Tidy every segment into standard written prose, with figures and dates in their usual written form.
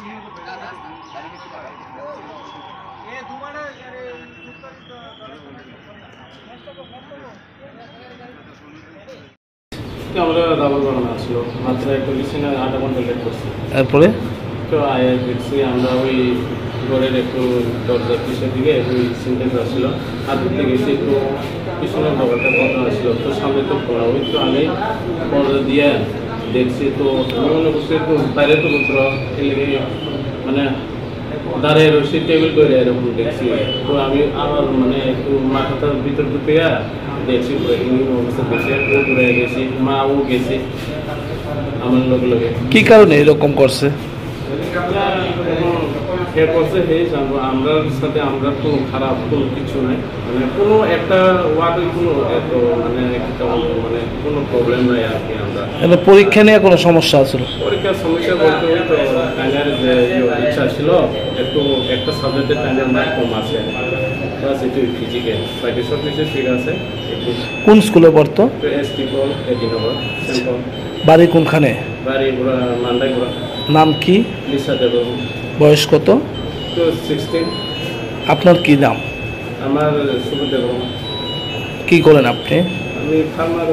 আমরা ডাবল বানানো আসলো মাত্র একটা বেশি না আধা ঘন্টা লেট করছি। তারপরে তো আয়া দেখছি আমরা ওই ঘরের একটু দরজার পিছের দিকে ওই সিনটেক্স আসলো আর দিকে গেছি একটু পিছনের দরজাটা বন্ধ আসলো তো সামনে তো খোলা ওই তো আগে পর্দা দিয়ে দেখছি তো আমি মনে করছি একটু বাইরে তো বলছিল এদিকে মানে দাঁড়িয়ে রয়েছি টেবিল করে এরকম দেখছি তো আমি আবার মানে একটু মাথাটার ভিতর ঢুকে দেখছি অবস্থা দেখছি ঘুরে গেছি মাও গেছি আমার লোক লোকে। কি কারণে এরকম করছে? আমরা সাথে আমরা কোনো খারাপ কোনো কিছু নাই মানে কোনো একটা ওয়ার্ডের কোনো এত মানে মানে কোনো প্রবলেম নাই আর কি। আমরা পরীক্ষা নিয়ে কোনো সমস্যা আছিল? পরীক্ষার সমস্যা বলতে ওই তো টাইমের যে ইচ্ছা ছিল একটু একটা সাবজেক্টের টাইমের মার্ক কম আছে প্লাস একটু ফিজিক্যাল বাকি সব কিছু ঠিক আছে। কোন স্কুলে পড়তো? এসটি পল এদিনগর সেন্ট্রাল। বাড়ি কোনখানে? বাড়ি মান্দাইগুড়া। নাম কি? লিসা দেব। বয়স কত? 16। আপনার কি নাম? আমার সুবদেব। কি করেন আপনি? আমি ফার্মার।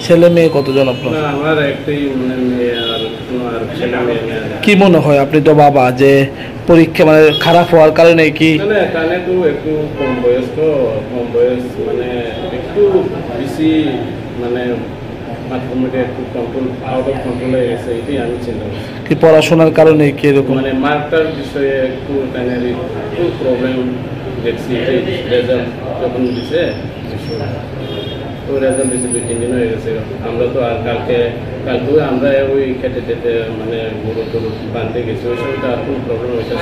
ছেলে মেয়ে কতজন আপনার? না আমার একটাই মানে মেয়ে আর কোনো আর ছেলে মেয়ে নেই। কি মনে হয় আপনি তো বাবা যে পরীক্ষা মানে খারাপ হওয়ার কারণে কি? না কানে তো একটু কম বয়স তো কম বয়স মানে একটু বেশি মানে মাধ্যমিকে একটু কন্ট্রোল আউট অফ কন্ট্রোল হয়ে গেছে এটাই আমি চিন্তা করছি। কি পড়াশোনার কারণে কি এরকম? মানে মার্কটার বিষয়ে একটু কানের একটু প্রবলেম দেখছি রেজাল্ট যখন দিছে তো রেজাল্ট দিয়েছে 2-3 দিন হয়ে গেছে। আমরা তো আর কালকেও আমরা ওই খেতে টেতে মানে গরু টরু বাঁধতে গেছি ওই সময়টা আর কোনো প্রবলেম হয়েছে।